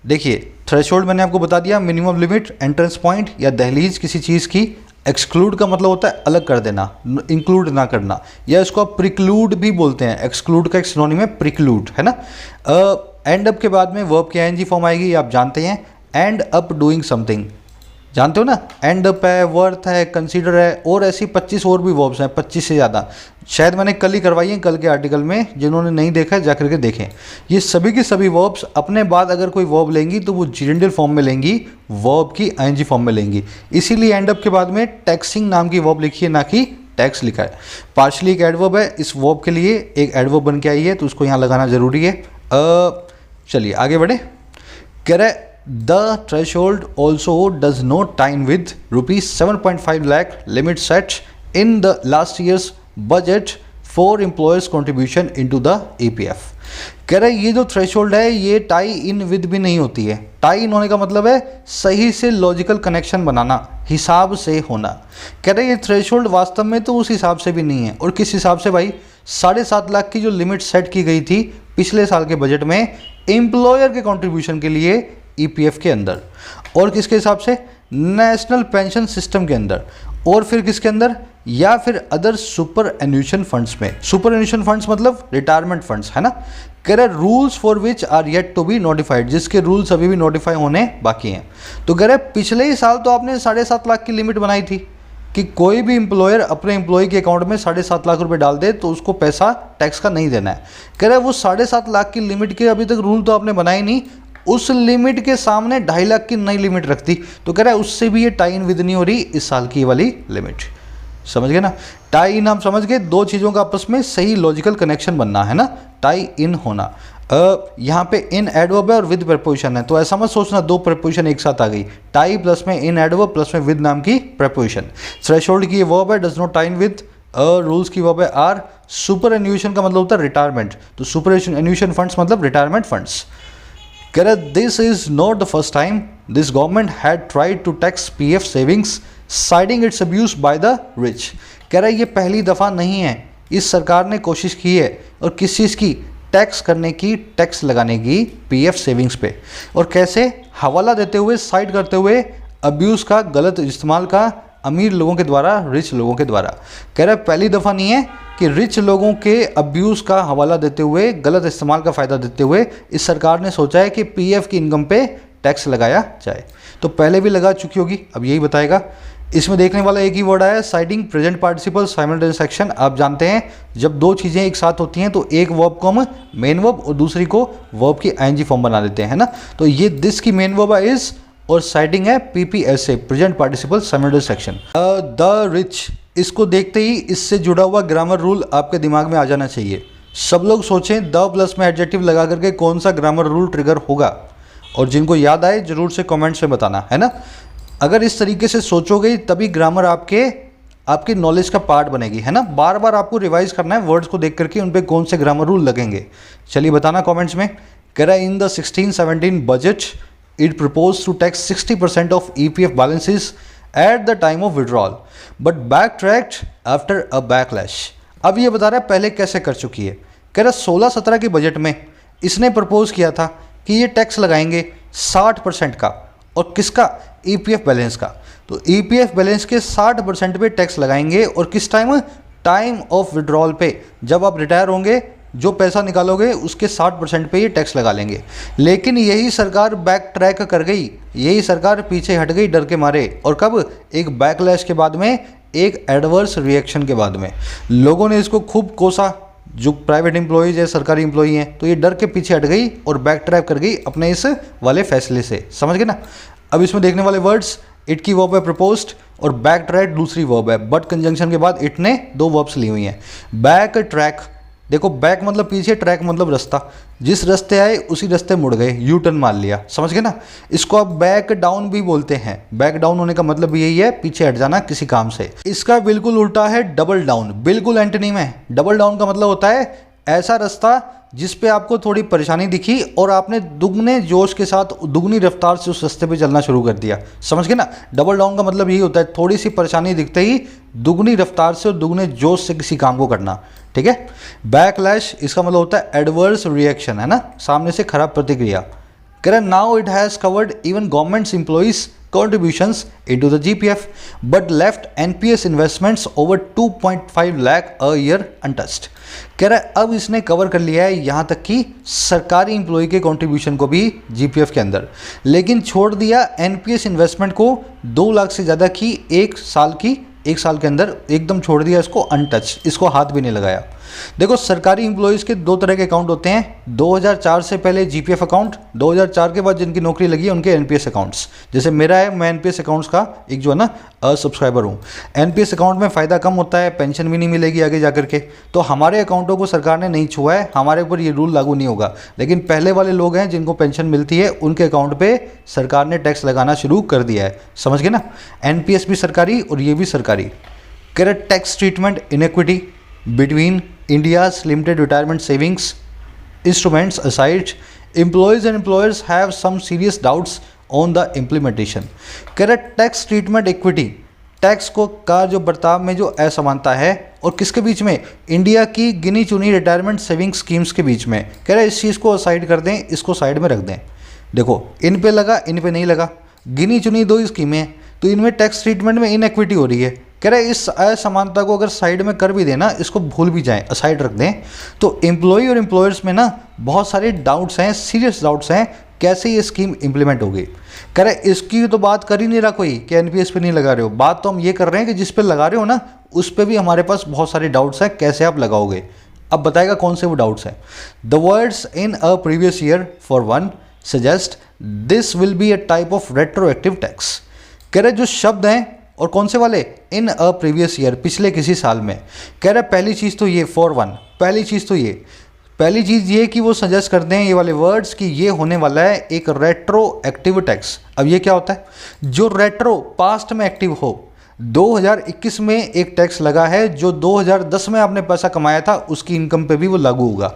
देखिए थ्रेशोल्ड मैंने आपको बता दिया, मिनिमम लिमिट, एंट्रेंस पॉइंट या दहलीज किसी चीज़ की। एक्सक्लूड का मतलब होता है अलग कर देना, इंक्लूड ना करना, या इसको आप प्रिक्लूड भी बोलते हैं। एक्सक्लूड का एक सिनोनिम है प्रिक्लूड, है ना। एंड अप के बाद में वर्ब की ING फॉर्म आएगी, ये आप जानते हैं। एंड अप डूइंग समथिंग, जानते हो ना। एंड अप है, वर्थ है, कंसीडर है, और ऐसी 25 और भी वर्ब्स हैं, 25 से ज़्यादा। शायद मैंने कल ही करवाई हैं, कल के आर्टिकल में। जिन्होंने नहीं देखा है जाकर के देखें। ये सभी की सभी वर्ब्स अपने बाद अगर कोई वर्ब लेंगी तो वो जेरेंडियल फॉर्म में लेंगी, वर्ब की ING फॉर्म में लेंगी। इसीलिए एंड अप के बाद में टैक्सिंग नाम की वर्ब लिखी है, ना कि टैक्स लिखा है। पार्शली एक एडवर्ब है, इस वर्ब के लिए एक एडवर्ब बन के आई है, तो उसको यहाँ लगाना जरूरी है। चलिए आगे बढ़े। कह रहे The threshold also does not tie with rupees 7.5 lakh limit set in the last year's budget for employers contribution into the EPF। कह रहे ये जो थ्रेशोल्ड है ये टाई इन विद भी नहीं होती है। टाई इन होने का मतलब है सही से लॉजिकल कनेक्शन बनाना, हिसाब से होना। कह रहे ये थ्रेशोल्ड वास्तव में तो उस हिसाब से भी नहीं है। और किस हिसाब से भाई? 7.5 लाख की जो लिमिट सेट की गई थी पिछले साल के बजट में एम्प्लॉयर के कॉन्ट्रीब्यूशन के लिए EPF के अंदर, और किसके हिसाब से? नेशनल पेंशन सिस्टम के अंदर, और फिर किसके अंदर? या फिर अदर सुपर एन्यूशन फंड्स में। सुपर एन्यूशन फंड्स मतलब रिटायरमेंट फंड्स, है ना। कह रहे rules for which are yet to be notified, जिसके रूल्स अभी भी नोटिफाई होने बाकी हैं। तो कह रहे पिछले ही साल तो आपने 7.5 लाख की लिमिट बनाई थी कि कोई भी एम्प्लॉयर अपने एम्प्लॉय के अकाउंट में 7.5 लाख रुपए डाल दे तो उसको पैसा टैक्स का नहीं देना है। कह रहे वो 7.5 लाख की लिमिट के अभी तक रूल तो आपने बनाए नहीं, उस लिमिट के सामने 2.5 लाख की नई लिमिट रखती तो कह रहा है उससे भी ये टाई इन विद नहीं हो रही इस साल की वाली लिमिट। समझ गए ना। टाई इन हम समझ गए, दो चीज़ों का आपस में सही लॉजिकल कनेक्शन बनना, है ना, टाई इन होना। यहाँ पे इन एडवर्ब है और विद प्रपोजिशन है, तो ऐसा मत सोचना दो प्रपोजिशन एक साथ आ गई। टाई प्लस में इन एडवर्ब प्लस में विद नाम की प्रपोजिशन। थ्रेशोल्ड की ये वर्ब है, does not tie in with. Rules की वर्ब है आर। सुपर एन्यूशन का मतलब होता है रिटायरमेंट, तो सुपर एन्यूशन फंड्स मतलब रिटायरमेंट फंड्स। कह रहा this is not the first time this government had tried to tax PF savings siding its abuse by the rich. कह रहा है ये पहली दफ़ा नहीं है, इस सरकार ने कोशिश की है, और किस चीज़ की? टैक्स करने की, टैक्स लगाने की PF सेविंग्स पे। और कैसे? हवाला देते हुए, साइड करते हुए अब्यूज़ का, गलत इस्तेमाल का अमीर लोगों के द्वारा, रिच लोगों के द्वारा। कह रहा है पहली दफ़ा नहीं है कि रिच लोगों के अब्यूज़ का हवाला देते हुए, गलत इस्तेमाल का फ़ायदा देते हुए इस सरकार ने सोचा है कि PF की इनकम पे टैक्स लगाया जाए। तो पहले भी लगा चुकी होगी, अब यही बताएगा। इसमें देखने वाला एक ही वर्ड आया, siding present participle simultaneous action. आप जानते हैं जब दो चीज़ें एक साथ होती हैं तो एक वर्ब को हम मेन वर्ब और दूसरी को वर्ब की ING फॉर्म बना देते हैं ना। तो ये दिस की मेन वर्ब है इज, और साइडिंग है PPSA present participle simultaneous action. The rich, इसको देखते ही इससे जुड़ा हुआ ग्रामर रूल आपके दिमाग में आ जाना चाहिए। सब लोग सोचें द प्लस में एडजेक्टिव लगा करके कौन सा ग्रामर रूल ट्रिगर होगा, और जिनको याद आए जरूर से कमेंट्स में बताना, है ना। अगर इस तरीके से सोचोगे तभी ग्रामर आपके नॉलेज का पार्ट बनेगी, है ना। बार बार आपको रिवाइज करना है वर्ड्स को देख करके उन पे कौन से ग्रामर रूल लगेंगे। चलिए बताना कमेंट्स में। कह रहा है in the 16-17 budget it propose to tax 60% of EPF balances at the time of withdrawal but backtracked after a backlash. अब ये बता रहा है पहले कैसे कर चुकी है। कह रहा 16-17 के बजट में इसने प्रपोज किया था कि ये टैक्स लगाएंगे 60% का, और किसका? EPF बैलेंस का। तो EPF बैलेंस के 60% पे टैक्स लगाएंगे, और किस टाइम? टाइम ऑफ विड्रॉल पे, जब आप रिटायर होंगे जो पैसा निकालोगे उसके 60% पे ये टैक्स लगा लेंगे। लेकिन यही सरकार बैक ट्रैक कर गई, यही सरकार पीछे हट गई डर के मारे। और कब? एक बैकलैश के बाद में, एक एडवर्स रिएक्शन के बाद में लोगों ने इसको खूब कोसा। जो प्राइवेट एम्प्लॉयज़ है, सरकारी एम्प्लॉई हैं, तो ये डर के पीछे हट गई और बैक ट्रैक कर गई अपने इस वाले फैसले से। समझ गए ना? अब इसमें देखने वाले वर्ड्स, इट की वर्ब है प्रपोज्ड और बैक ट्रैक दूसरी वर्ब है। बट कंजंक्शन के बाद इट ने दो वर्ब्स ली हुई हैं। बैक ट्रैक, देखो बैक मतलब पीछे, ट्रैक मतलब रास्ता। जिस रास्ते आए उसी रास्ते मुड़ गए, यू टर्न मार लिया। समझ गए ना? इसको आप बैक डाउन भी बोलते हैं। बैक डाउन होने का मतलब यही है, पीछे हट जाना किसी काम से। इसका बिल्कुल उल्टा है डबल डाउन, बिल्कुल एंटोनिम है। डबल डाउन का मतलब होता है ऐसा रास्ता जिस पे आपको थोड़ी परेशानी दिखी और आपने दुगने जोश के साथ, दुगनी रफ्तार से उस रास्ते पे चलना शुरू कर दिया। समझ गए ना? डबल डाउन का मतलब यही होता है, थोड़ी सी परेशानी दिखते ही दुगनी रफ्तार से और दुगने जोश से किसी काम को करना। ठीक है? बैकलैश, इसका मतलब होता है एडवर्स रिएक्शन, है ना, सामने से खराब प्रतिक्रिया। कह रहे now it has covered even governments employees contributions into the GPF but left NPS investments over 2.5 lakh a year untouched। कह रहा है अब इसने कवर कर लिया है यहाँ तक कि सरकारी एम्प्लॉय के कंट्रीब्यूशन को भी जीपीएफ के अंदर, लेकिन छोड़ दिया एनपीएस इन्वेस्टमेंट को 2 लाख से ज़्यादा की एक साल के अंदर एकदम छोड़ दिया इसको अनटच, इसको हाथ भी नहीं लगाया। देखो सरकारी एम्प्लॉयज़ के 2 तरह के अकाउंट होते हैं। 2004 से पहले जीपीएफ अकाउंट, 2004 के बाद जिनकी नौकरी लगी है उनके एनपीएस अकाउंट्स। जैसे मेरा है, मैं एनपीएस अकाउंट्स का एक जो है ना सब्सक्राइबर हूँ। एनपीएस अकाउंट में फ़ायदा कम होता है, पेंशन भी नहीं मिलेगी आगे जाकर के, तो हमारे अकाउंटों को सरकार ने नहीं छुआ है, हमारे ऊपर ये रूल लागू नहीं होगा। लेकिन पहले वाले लोग हैं जिनको पेंशन मिलती है, उनके अकाउंट पर सरकार ने टैक्स लगाना शुरू कर दिया है। समझ गए ना? एनपीएस भी सरकारी और ये भी सरकारी। Correct tax treatment iniquity between India's limited retirement savings instruments aside, employees and employers have some serious doubts on the implementation। Correct tax treatment equity, tax को का जो बर्ताव में जो असमानता है और किसके बीच में? इंडिया की गिनी चुनी रिटायरमेंट सेविंग स्कीम्स के बीच में। कह रहे इस चीज़ को साइड कर दें, इसको साइड में रख दें। देखो इन पे लगा, इन पे नहीं लगा, गिनी चुनी 2 स्कीमें हैं, तो इनमें टैक्स ट्रीटमेंट में इनइक्विटी हो रही है। कह रहे इस असमानता को अगर साइड में कर भी देना, इसको भूल भी जाएं, साइड रख दें, तो एम्प्लॉई और एम्प्लॉयर्स में ना बहुत सारे डाउट्स हैं, सीरियस डाउट्स हैं कैसे ये स्कीम इंप्लीमेंट होगी। कह रहे इसकी तो बात कर ही नहीं रहा कोई कि एनपीएस पे नहीं लगा रहे हो, बात तो हम ये कर रहे हैं कि जिस पे लगा रहे हो ना उस पे भी हमारे पास बहुत सारे डाउट्स हैं कैसे आप लगाओगे। अब बताएगा कौन से वो डाउट्स हैं। The words in a previous year for one suggest this will be a type of retroactive tax. कह रहे जो शब्द हैं और कौन से वाले? इन अ प्रीवियस ईयर, पिछले किसी साल में। कह रहे पहली चीज़ तो ये फॉर वन, पहली चीज़ ये कि वो सजेस्ट कर दें ये वाले वर्ड्स कि ये होने वाला है एक रेट्रो एक्टिव टैक्स। अब ये क्या होता है? जो रेट्रो पास्ट में एक्टिव हो। 2021 में एक टैक्स लगा है, जो 2010 में आपने पैसा कमाया था उसकी इनकम पे भी वो लागू होगा।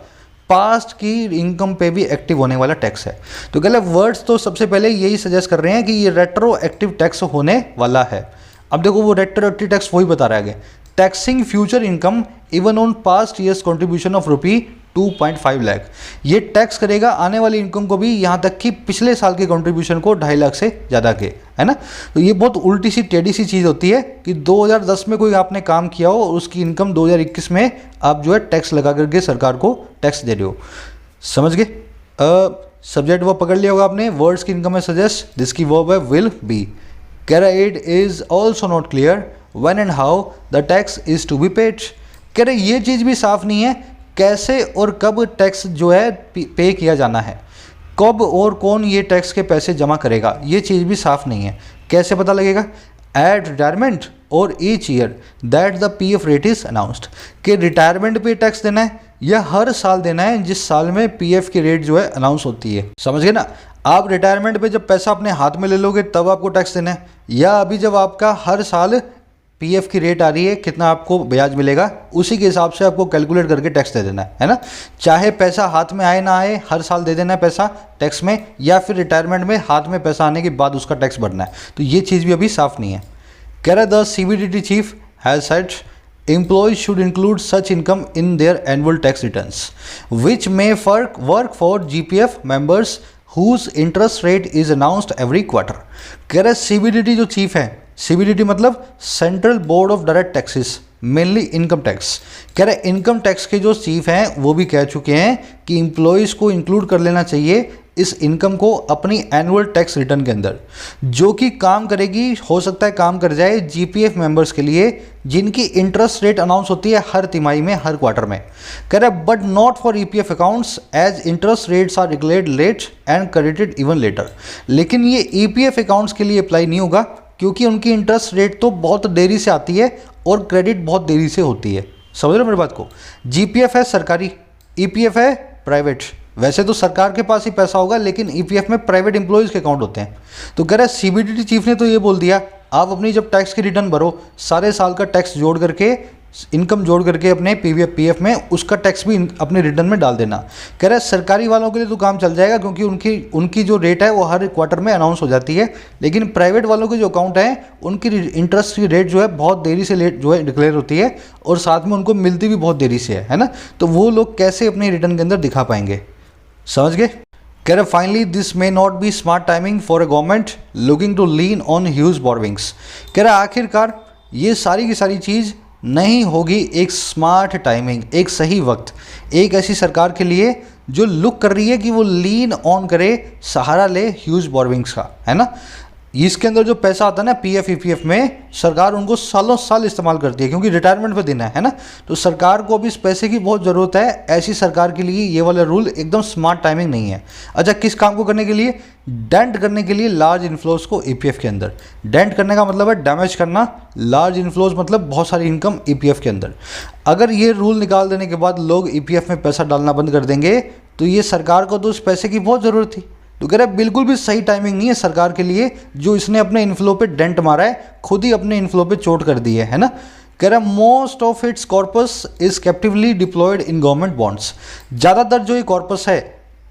पास्ट की इनकम पे भी एक्टिव होने वाला टैक्स है। तो कह रहे वर्ड्स तो सबसे पहले यही सजेस्ट कर रहे हैं कि ये रेट्रो एक्टिव टैक्स होने वाला है। अब देखो वो रेट्रोएक्टिव टैक्स वही बता रहा है आगे, taxing future income even on past years contribution of rupee 2.5 lakh. ये टैक्स करेगा आने वाली इनकम को भी, यहाँ तक कि पिछले साल के कंट्रीब्यूशन को 2.5 लाख से ज़्यादा के, है ना। तो ये बहुत उल्टी सी टेढ़ी सी चीज़ होती है कि 2010 में कोई आपने काम किया हो और उसकी इनकम 2021 में आप जो है टैक्स लगा करके सरकार को टैक्स दे रहे हो। समझ गए? सब्जेक्ट वर्ब पकड़ लिया होगा आपने, वर्ड्स की इनकम है सजेस्ट, जिसकी वर्ब है विल बी। कह रहा it is also not clear when and how the tax is to be paid. कह रहे ये चीज़ भी साफ नहीं है कैसे और कब टैक्स जो है पे किया जाना है, कब और कौन ये टैक्स के पैसे जमा करेगा, ये चीज़ भी साफ नहीं है। कैसे पता लगेगा? एट रिटायरमेंट और each year that the PF rate is announced. कि रिटायरमेंट पे टैक्स देना है या हर साल देना है जिस साल में पीएफ की रेट जो है अनाउंस होती है। समझ गए ना? आप रिटायरमेंट पे जब पैसा अपने हाथ में ले लोगे तब आपको टैक्स देना है, या अभी जब आपका हर साल पीएफ की रेट आ रही है कितना आपको ब्याज मिलेगा उसी के हिसाब से आपको कैलकुलेट करके टैक्स दे देना है ना। चाहे पैसा हाथ में आए ना आए हर साल दे देना है पैसा टैक्स में, या फिर रिटायरमेंट में हाथ में पैसा आने के बाद उसका टैक्स भरना है। तो ये चीज़ भी अभी साफ नहीं है। कह रहा the CBDT chief has said employees should include such income in their annual tax returns which may work for GPF members whose interest rate is announced every quarter। कह रहे CBDT जो चीफ है, CBDT मतलब central board of direct taxes mainly income tax. कह रहे income tax के जो chief हैं वो भी कह चुके हैं कि एम्प्लॉयज़ को इंक्लूड कर लेना चाहिए इस इनकम को अपनी एनुअल टैक्स रिटर्न के अंदर, जो कि काम करेगी, हो सकता है काम कर जाए जीपीएफ मेंबर्स के लिए जिनकी इंटरेस्ट रेट अनाउंस होती है हर तिमाही में, हर क्वार्टर में। कह रहे but not for EPF accounts as interest rates are declared late and credited even later. लेकिन ये ईपीएफ अकाउंट्स के लिए अप्लाई नहीं होगा क्योंकि उनकी इंटरेस्ट रेट तो बहुत देरी से आती है और क्रेडिट बहुत देरी से होती है। समझ रहे हो मेरी बात को? जीपीएफ है सरकारी, ईपीएफ है प्राइवेट। वैसे तो सरकार के पास ही पैसा होगा लेकिन ईपीएफ में प्राइवेट एम्प्लॉयज़ के अकाउंट होते हैं। तो कह रहा है सीबीडीटी चीफ ने तो ये बोल दिया आप अपनी जब टैक्स की रिटर्न भरो सारे साल का टैक्स जोड़ करके, इनकम जोड़ करके अपने पीएफ में उसका टैक्स भी अपने रिटर्न में डाल देना। कह रहा है सरकारी वालों के लिए तो काम चल जाएगा क्योंकि उनकी जो रेट है वो हर क्वार्टर में अनाउंस हो जाती है, लेकिन प्राइवेट वालों के जो अकाउंट हैं उनकी इंटरेस्ट की रेट जो है बहुत देरी से लेट जो है डिक्लेयर होती है और साथ में उनको मिलती भी बहुत देरी से है ना। तो वो लोग कैसे अपने रिटर्न के अंदर दिखा पाएंगे? समझ गए? कह रहे finally this may not be smart timing for a government looking to lean on huge borrowings. कह रहा आखिरकार ये सारी की सारी चीज़ नहीं होगी एक स्मार्ट टाइमिंग, एक सही वक्त, एक ऐसी सरकार के लिए जो लुक कर रही है कि वो लीन ऑन करे, सहारा ले ह्यूज बोरविंग्स का, है ना। इसके अंदर जो पैसा आता है ना पीएफ ईपीएफ में, सरकार उनको सालों साल इस्तेमाल करती है क्योंकि रिटायरमेंट पे देना है ना। तो सरकार को अभी इस पैसे की बहुत ज़रूरत है। ऐसी सरकार के लिए ये वाला रूल एकदम स्मार्ट टाइमिंग नहीं है। अच्छा, किस काम को करने के लिए? डेंट करने के लिए लार्ज इन्फ्लोज को ईपीएफ के अंदर। डेंट करने का मतलब है डैमेज करना, लार्ज इन्फ्लोज मतलब बहुत सारी इनकम ईपीएफ के अंदर। अगर ये रूल निकाल देने के बाद लोग ईपीएफ में पैसा डालना बंद कर देंगे तो ये सरकार को तो उस पैसे की बहुत ज़रूरत थी। तो कह रहा है बिल्कुल भी सही टाइमिंग नहीं है सरकार के लिए, जो इसने अपने इन्फ्लो पे डेंट मारा है, खुद ही अपने इन्फ्लो पे चोट कर दी है ना। कह रहा है most of its corpus is captively deployed in government bonds. ज़्यादातर जो ये कॉर्पस है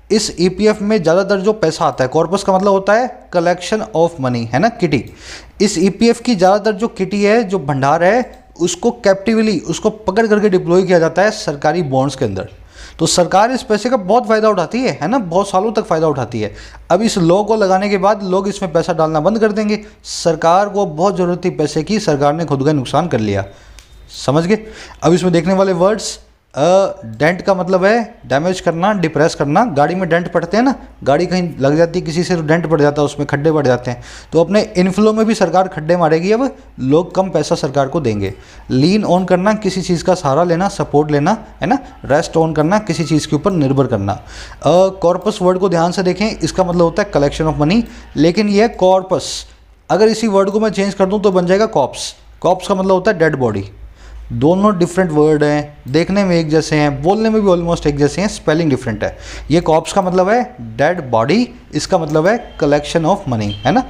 इस ईपीएफ में, ज़्यादातर जो पैसा आता है, कॉर्पस का मतलब होता है कलेक्शन ऑफ मनी, है ना, किटी। इस ईपीएफ की ज़्यादातर जो किटी है, जो भंडार है, उसको कैप्टिवली, उसको पकड़ करके डिप्लॉय किया जाता है सरकारी बॉन्ड्स के अंदर। तो सरकार इस पैसे का बहुत फ़ायदा उठाती है ना, बहुत सालों तक फ़ायदा उठाती है। अब इस लॉ को लगाने के बाद लोग इसमें पैसा डालना बंद कर देंगे। सरकार को बहुत ज़रूरत थी पैसे की, सरकार ने खुद का नुकसान कर लिया। समझ गए? अब इसमें देखने वाले वर्ड्स, डेंट का मतलब है डैमेज करना, डिप्रेस करना। गाड़ी में डेंट पड़ते हैं ना, गाड़ी कहीं लग जाती है किसी से तो डेंट पड़ जाता है, उसमें खड्डे पड़ जाते हैं। तो अपने इनफ्लो में भी सरकार खड्डे मारेगी, अब लोग कम पैसा सरकार को देंगे। लीन ऑन करना, किसी चीज़ का सहारा लेना, सपोर्ट लेना, है ना। रेस्ट ऑन करना, किसी चीज़ के ऊपर निर्भर करना। कॉर्पस वर्ड को ध्यान से देखें, इसका मतलब होता है कलेक्शन ऑफ मनी, लेकिन यह कॉर्पस, अगर इसी वर्ड को मैं चेंज कर दूँ तो बन जाएगा कॉप्स। कॉप्स का मतलब होता है डेड बॉडी। दोनों डिफरेंट वर्ड हैं, देखने में एक जैसे हैं, बोलने में भी ऑलमोस्ट एक जैसे हैं, स्पेलिंग डिफरेंट है। ये कॉप्स का मतलब है डेड बॉडी, इसका मतलब है कलेक्शन ऑफ मनी, है ना।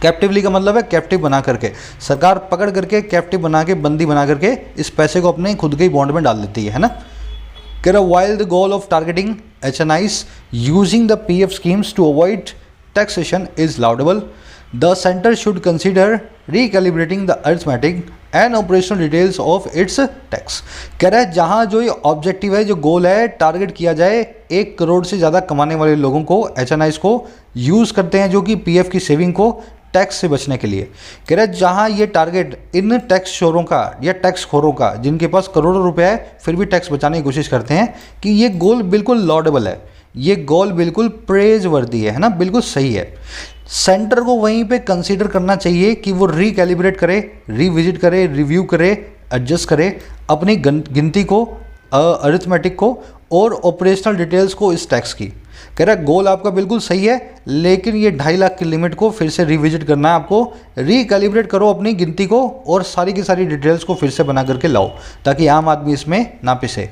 कैप्टिवली का मतलब है कैप्टिव बना करके, सरकार पकड़ करके कैप्टिव बना के, बंदी बना करके इस पैसे को अपने खुद के ही बॉन्ड में डाल देती है ना। कह रहा while the goal of targeting HNIs using the PF schemes to avoid taxation is laudable, the center should consider recalibrating the arithmetic and operational details of its tax. कह रहा है जहाँ जो ये ऑब्जेक्टिव है, जो गोल है, टारगेट किया जाए 1 करोड़ से ज़्यादा कमाने वाले लोगों को, HNIs को यूज़ करते हैं जो कि PF की सेविंग को टैक्स से बचने के लिए। कह रहा है जहाँ ये टारगेट इन टैक्स चोरों का या टैक्स खोरों का, जिनके पास करोड़ों रुपए है फिर भी टैक्स बचाने की कोशिश करते हैं, कि ये गोल बिल्कुल लॉडेबल है, ये गोल बिल्कुल प्रेज वर्दी है ना, बिल्कुल सही है। सेंटर को वहीं पे कंसीडर करना चाहिए कि वो रिकैलिब्रेट करे, रिविजिट करे, रिव्यू करे, एडजस्ट करे अपनी गिनती को, अरिथमेटिक को और ऑपरेशनल डिटेल्स को इस टैक्स की। कह रहा है गोल आपका बिल्कुल सही है, लेकिन ये 2.5 लाख की लिमिट को फिर से रिविजिट करना है आपको। रिकैलिब्रेट करो अपनी गिनती को और सारी की सारी डिटेल्स को फिर से बना करके लाओ, ताकि आम आदमी इसमें ना पिसे।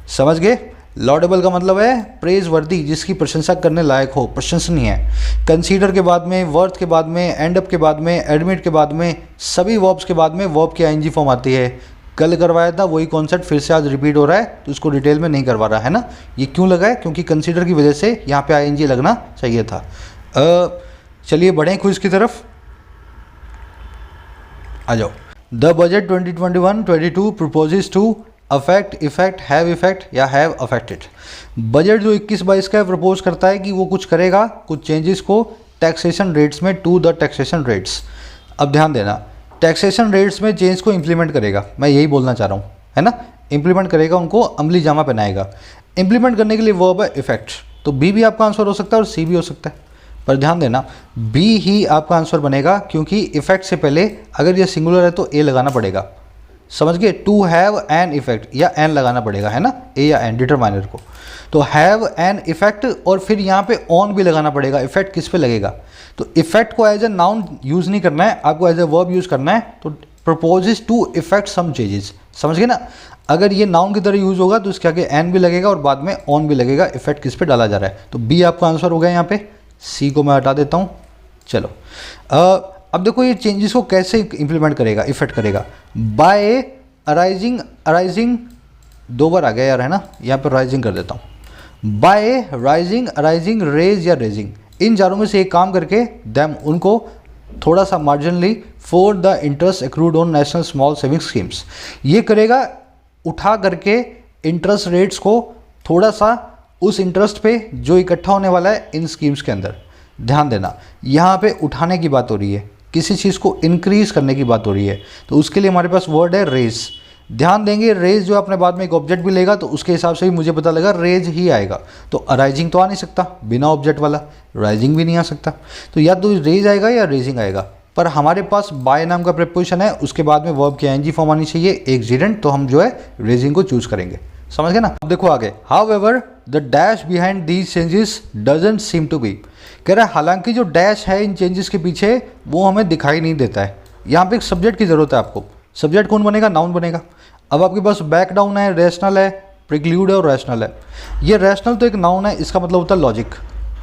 समझ गए? लॉडेबल का मतलब है प्रेज वर्दी, जिसकी प्रशंसा करने लायक हो, प्रशंसनीय है। कंसीडर के बाद में, वर्थ के बाद में, एंड अप के बाद में, एडमिट के बाद में, सभी वर्ब्स के बाद में वर्ब की ING फॉर्म आती है। कल करवाया था वही कॉन्सेप्ट फिर से आज रिपीट हो रहा है, तो उसको डिटेल में नहीं करवा रहा है ना। ये क्यों लगा है? क्योंकि कंसीडर की वजह से यहाँ पे ING लगना चाहिए था। चलिए बढ़ें क्विज की तरफ, आ जाओ। The budget 2021-22 proposes to affect, effect, have effect या हैव अफेक्टेड। बजट जो 21-22 का प्रपोज करता है कि वो कुछ करेगा, कुछ चेंजेस को टैक्सेशन रेट्स में, टू द टैक्सेशन रेट्स। अब ध्यान देना, टैक्सेशन रेट्स में चेंज को इम्प्लीमेंट करेगा, मैं यही बोलना चाह रहा हूँ, है ना। इम्प्लीमेंट करेगा, उनको अमली जामा पहनाएगा। इम्प्लीमेंट करने के लिए वर्ब है इफेक्ट, तो बी भी आपका आंसर हो सकता है और सी भी हो सकता है, पर ध्यान देना बी ही आपका आंसर बनेगा, क्योंकि इफेक्ट से पहले अगर ये सिंगुलर है तो ए लगाना पड़ेगा, समझ गए। टू हैव एन इफेक्ट या एन लगाना पड़ेगा, है ना, ए या एन डिटरमाइनर को। तो हैव एन इफेक्ट और फिर यहाँ पे ऑन भी लगाना पड़ेगा। इफेक्ट किस पे लगेगा, तो इफेक्ट को एज ए नाउन यूज नहीं करना है, आपको एज ए वर्ब यूज करना है। तो proposes to effect some changes, समझ गए ना। अगर ये नाउन की तरह यूज होगा तो इसके आगे एन भी लगेगा और बाद में ऑन भी लगेगा। इफेक्ट किस पे डाला जा रहा है, तो बी आपका आंसर हो गया। यहाँ पे सी को मैं हटा देता हूँ। चलो अब देखो ये चेंजेस को कैसे इंप्लीमेंट करेगा, इफेक्ट करेगा। बाय अराइजिंग 2 बार आ गया यार, है ना, यहाँ पर राइजिंग कर देता हूँ। बाय अराइजिंग रेज या रेजिंग, इन चारों में से एक काम करके देम उनको थोड़ा सा marginally for the interest accrued on national small saving schemes, ये करेगा उठा करके इंटरेस्ट रेट्स को थोड़ा सा उस इंटरेस्ट पे जो इकट्ठा होने वाला है इन स्कीम्स के अंदर। ध्यान देना यहाँ पे उठाने की बात हो रही है, किसी चीज़ को इंक्रीज करने की बात हो रही है, तो उसके लिए हमारे पास वर्ड है रेज। ध्यान देंगे रेज जो अपने बाद में एक ऑब्जेक्ट भी लेगा, तो उसके हिसाब से ही मुझे पता लगा रेज ही आएगा। तो अराइजिंग तो आ नहीं सकता बिना ऑब्जेक्ट वाला, राइजिंग भी नहीं आ सकता, तो या तो रेज आएगा या रेजिंग आएगा। पर हमारे पास बाय नाम का प्रीपोजिशन है, उसके बाद में वर्ब की आईएनजी फॉर्म आनी चाहिए, एक जीरेंट, तो हम जो है रेजिंग को चूज करेंगे, समझ गए ना। अब देखो आगे, however the dash behind these changes doesn't seem to be, कह रहा है हालांकि जो डैश है इन चेंजेस के पीछे वो हमें दिखाई नहीं देता है। यहाँ पे एक सब्जेक्ट की जरूरत है आपको। सब्जेक्ट कौन बनेगा, नाउन बनेगा। अब आपके पास बैक डाउन है, रेशनल है, प्रिक्लूड है और रैशनल है। ये रैशनल तो एक नाउन है, इसका मतलब होता है लॉजिक।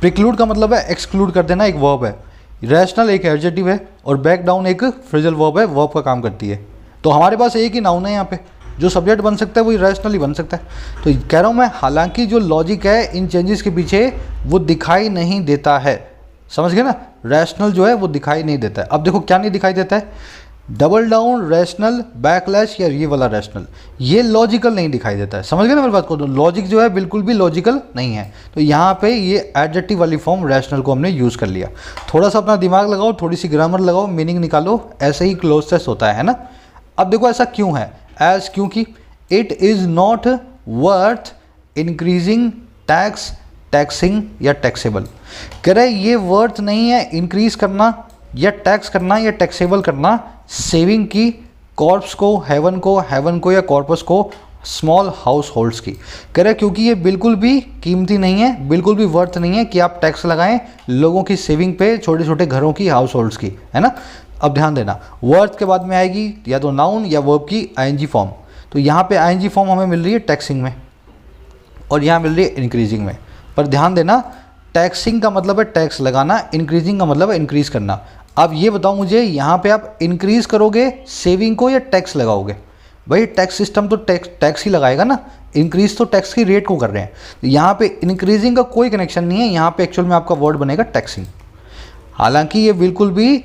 प्रिक्लूड का मतलब है एक्सक्लूड कर देना, एक वर्ब है। रैशनल एक एडजेक्टिव है और बैक डाउन एक फ्रेजल वर्ब है, वर्ब का काम करती है। तो हमारे पास एक ही नाउन है यहाँ पे, जो सब्जेक्ट बन सकता है वही रैशनल ही बन सकता है। तो कह रहा हूँ मैं, हालांकि जो लॉजिक है इन चेंजेस के पीछे वो दिखाई नहीं देता है, समझ गए ना। रैशनल जो है वो दिखाई नहीं देता है। अब देखो क्या नहीं दिखाई देता है, डबल डाउन, रैशनल, बैकलैश या ये वाला रैशनल, ये लॉजिकल नहीं दिखाई देता है, समझ गए ना मेरी बात को। तो लॉजिक जो है बिल्कुल भी लॉजिकल नहीं है। तो यहाँ पे ये एडजेक्टिव वाली फॉर्म रैशनल को हमने यूज़ कर लिया। थोड़ा सा अपना दिमाग लगाओ, थोड़ी सी ग्रामर लगाओ, मीनिंग निकालो, ऐसे ही क्लोजनेस होता है ना। अब देखो ऐसा क्यों है, एज क्योंकि it is not worth increasing tax, taxing या टैक्सेबल। कह रहे ये वर्थ नहीं है इंक्रीज करना या टैक्स करना या टैक्सेबल करना सेविंग की, कॉर्प्स को, हेवन को या कॉर्पस को, स्मॉल हाउस होल्ड्स की। कह रहे क्योंकि ये बिल्कुल भी कीमती नहीं है, बिल्कुल भी वर्थ नहीं है कि आप टैक्स लगाएं लोगों की सेविंग पे, छोटे छोटे घरों की, हाउस होल्ड्स की, है ना। अब ध्यान देना वर्थ के बाद में आएगी या तो नाउन या वर्ब की आईएनजी फॉर्म। तो यहाँ पे आईएनजी फॉर्म हमें मिल रही है टैक्सिंग में और यहाँ मिल रही है इंक्रीजिंग में। पर ध्यान देना टैक्सिंग का मतलब है टैक्स लगाना, इंक्रीजिंग का मतलब है इंक्रीज करना। अब ये बताओ मुझे, यहाँ पे आप इंक्रीज करोगे सेविंग को या टैक्स लगाओगे। भाई टैक्स सिस्टम तो टैक्स ही लगाएगा ना, इंक्रीज तो टैक्स की रेट को कर रहे हैं। तो यहाँ पे इंक्रीजिंग का कोई कनेक्शन नहीं है, यहाँ पे एक्चुअल में आपका वर्ड बनेगा टैक्सिंग। हालांकि ये बिल्कुल भी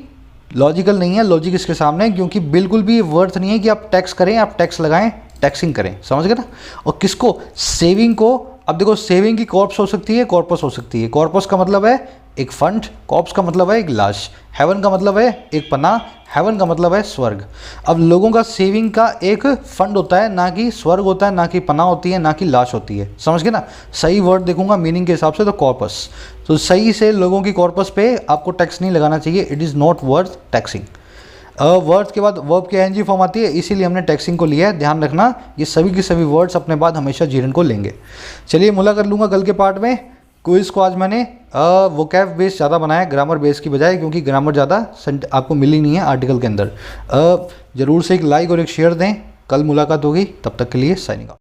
लॉजिकल नहीं है, लॉजिक इसके सामने है, क्योंकि बिल्कुल भी वर्थ नहीं है कि आप टैक्स करें, आप टैक्स लगाएं, टैक्सिंग करें, समझ गए ना। और किसको, सेविंग को। अब देखो सेविंग की कॉर्प्स हो सकती है, कॉर्पस हो सकती है। कॉर्पस का मतलब है एक फंड, कॉर्प्स का मतलब है एक लाश, हेवन का मतलब है एक पनाह, हेवन का मतलब है स्वर्ग। अब लोगों का सेविंग का एक फंड होता है, ना कि स्वर्ग होता है, ना कि पनाह होती है, ना कि लाश होती है, समझ गए ना। सही वर्ड देखूंगा मीनिंग के हिसाब से तो कॉर्पस। तो सही से लोगों की कॉर्पस पे आपको टैक्स नहीं लगाना चाहिए, it is not worth taxing. Word के बाद वर्ब की एनजी फॉर्म आती है, इसीलिए हमने टैक्सिंग को लिया है। ध्यान रखना ये सभी के सभी वर्ड्स अपने बाद हमेशा जीरन को लेंगे। चलिए मुला कर लूँगा कल के पार्ट में। क्विज़ को आज मैंने वोकैब बेस ज़्यादा बनाया ग्रामर बेस की बजाय, क्योंकि ग्रामर ज़्यादा आपको मिली नहीं है आर्टिकल के अंदर। ज़रूर से एक लाइक और एक शेयर दें। कल मुलाकात होगी, तब तक के लिए साइनिंग आउट।